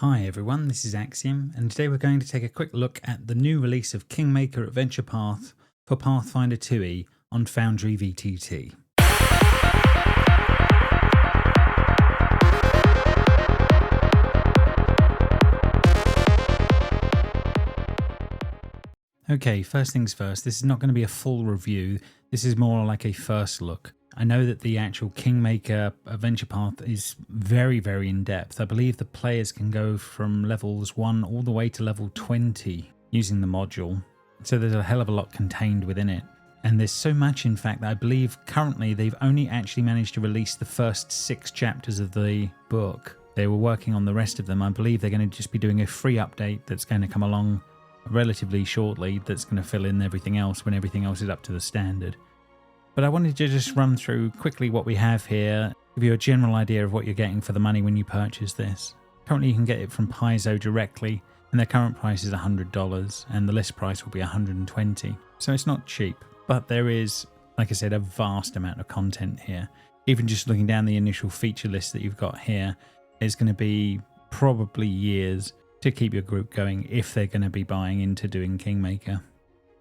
Hi everyone, this is Axiom, and today we're going to take a quick look at the new release of Kingmaker Adventure Path for Pathfinder 2e on Foundry VTT. Okay, first things first, this is not going to be a full review, this is more like a first look. I know that the actual Kingmaker Adventure Path is very, very in-depth. I believe the players can go from levels 1 all the way to level 20 using the module. So there's a hell of a lot contained within it. And there's so much, in fact, that I believe currently they've only actually managed to release the first 6 chapters of the book. They were working on the rest of them. I believe they're going to just be doing a free update that's going to come along relatively shortly that's going to fill in everything else when everything else is up to the standard. But I wanted to just run through quickly what we have here, give you a general idea of what you're getting for the money when you purchase this. Currently you can get it from Paizo directly, and their current price is $100, and the list price will be $120. So it's not cheap, but there is, like I said, a vast amount of content here. Even just looking down the initial feature list that you've got here, is going to be probably years to keep your group going if they're going to be buying into doing Kingmaker.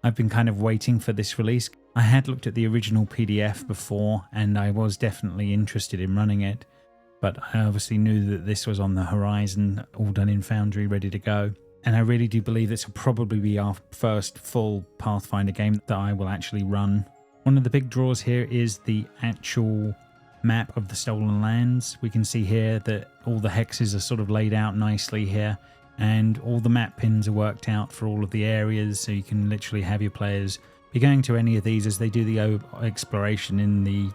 I've been kind of waiting for this release. I had looked at the original PDF before and I was definitely interested in running it, but I obviously knew that this was on the horizon, all done in Foundry, ready to go. And I really do believe this will probably be our first full Pathfinder game that I will actually run. One of the big draws here is the actual map of the Stolen Lands. We can see here that all the hexes are sort of laid out nicely here, and all the map pins are worked out for all of the areas, so you can literally have your players be going to any of these as they do the exploration in the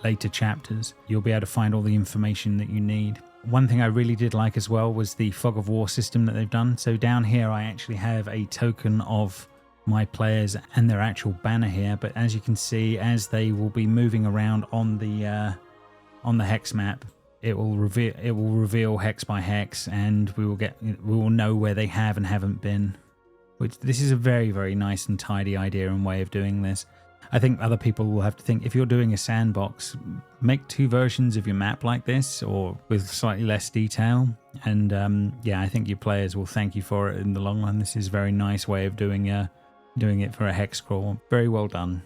later chapters. You'll be able to find all the information that you need. One thing I really did like as well was the Fog of War system that they've done. So down here I actually have a token of my players and their actual banner here, but as you can see, as they will be moving around on the hex map, it will reveal hex by hex, and we will know where they have and haven't been. Which this is a very, very nice and tidy idea and way of doing this. I think other people will have to think, if you're doing a sandbox, make 2 versions of your map like this, or with slightly less detail. And yeah, I think your players will thank you for it in the long run. This is a very nice way of doing it for a hex crawl. Very well done.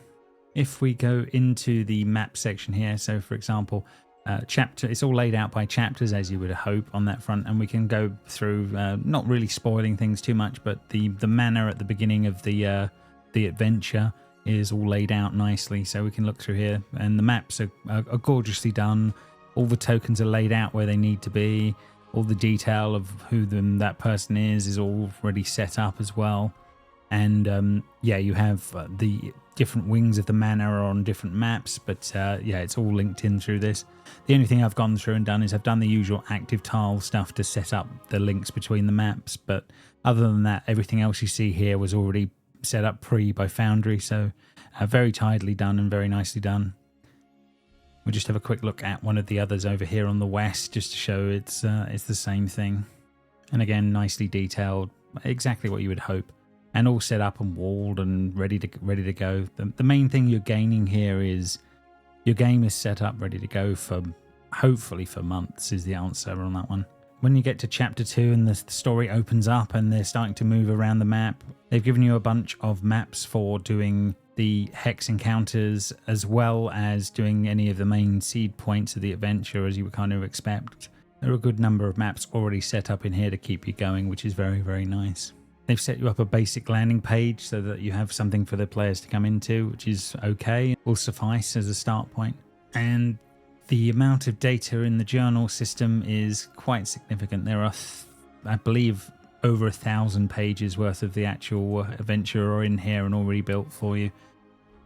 If we go into the map section here, so for example, it's all laid out by chapters, as you would hope, on that front, and we can go through, not really spoiling things too much, but the manor at the beginning of the adventure is all laid out nicely, so we can look through here, and the maps are gorgeously done. All the tokens are laid out where they need to be. All the detail of who that person is already set up as well. And yeah, you have the different wings of the manor are on different maps, but yeah, it's all linked in through this. The only thing I've gone through and done is I've done the usual active tile stuff to set up the links between the maps, but other than that, everything else you see here was already set up by Foundry, so very tidily done and very nicely done. We'll just have a quick look at one of the others over here on the west, just to show it's the same thing. And again, nicely detailed, exactly what you would hope. And all set up and walled and ready to go. The main thing you're gaining here is your game is set up, ready to go for hopefully for months is the answer on that one. When you get to chapter 2 and the story opens up and they're starting to move around the map, they've given you a bunch of maps for doing the hex encounters, as well as doing any of the main seed points of the adventure, as you would kind of expect. There are a good number of maps already set up in here to keep you going, which is very, very nice. They've set you up a basic landing page so that you have something for the players to come into, which is okay, will suffice as a start point. And the amount of data in the journal system is quite significant. There are, I believe, over 1,000 pages worth of the actual adventure are in here and already built for you.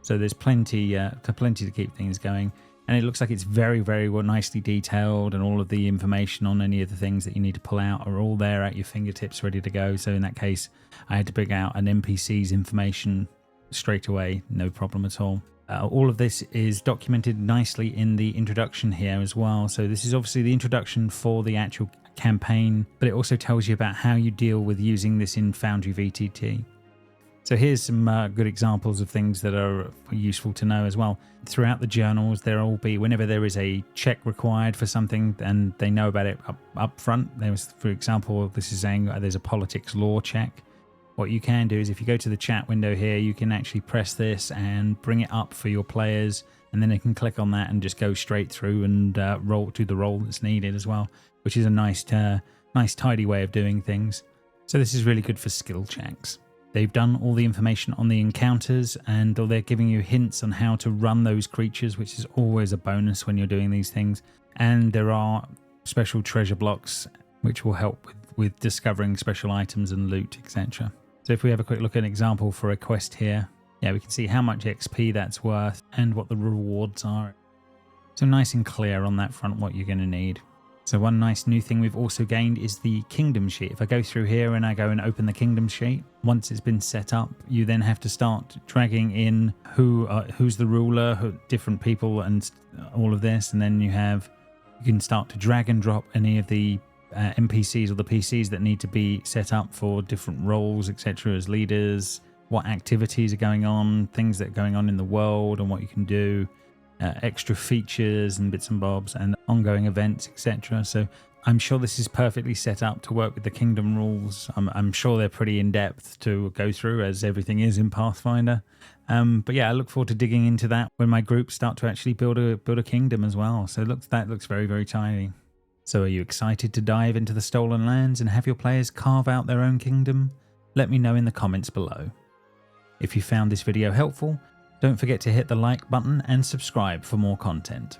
So there's plenty to keep things going. And it looks like it's very, very well nicely detailed, and all of the information on any of the things that you need to pull out are all there at your fingertips, ready to go. So in that case, I had to bring out an NPC's information straight away, no problem at all. All of this is documented nicely in the introduction here as well. So this is obviously the introduction for the actual campaign, but it also tells you about how you deal with using this in Foundry VTT. So here's some good examples of things that are useful to know as well. Throughout the journals, there will be, whenever there is a check required for something and they know about it up front, there's, for example, this is saying there's a politics law check. What you can do is if you go to the chat window here, you can actually press this and bring it up for your players, and then they can click on that and just go straight through and do the role that's needed as well, which is a nice tidy way of doing things. So this is really good for skill checks. They've done all the information on the encounters, and they're giving you hints on how to run those creatures, which is always a bonus when you're doing these things. And there are special treasure blocks which will help with discovering special items and loot, etc. So if we have a quick look at an example for a quest here, yeah, we can see how much XP that's worth and what the rewards are. So nice and clear on that front what you're going to need. So one nice new thing we've also gained is the kingdom sheet. If I go through here and I go and open the kingdom sheet, once it's been set up, you then have to start dragging in who's the ruler, different people and all of this. And then you can start to drag and drop any of the NPCs or the PCs that need to be set up for different roles, etc. as leaders, what activities are going on, things that are going on in the world and what you can do. Extra features and bits and bobs and ongoing events, etc. So I'm sure this is perfectly set up to work with the kingdom rules. I'm sure they're pretty in-depth to go through, as everything is in Pathfinder. But yeah, I look forward to digging into that when my groups start to actually build a kingdom as well. So that looks very, very tidy. So are you excited to dive into the Stolen Lands and have your players carve out their own kingdom? Let me know in the comments below. If you found this video helpful, don't forget to hit the like button and subscribe for more content.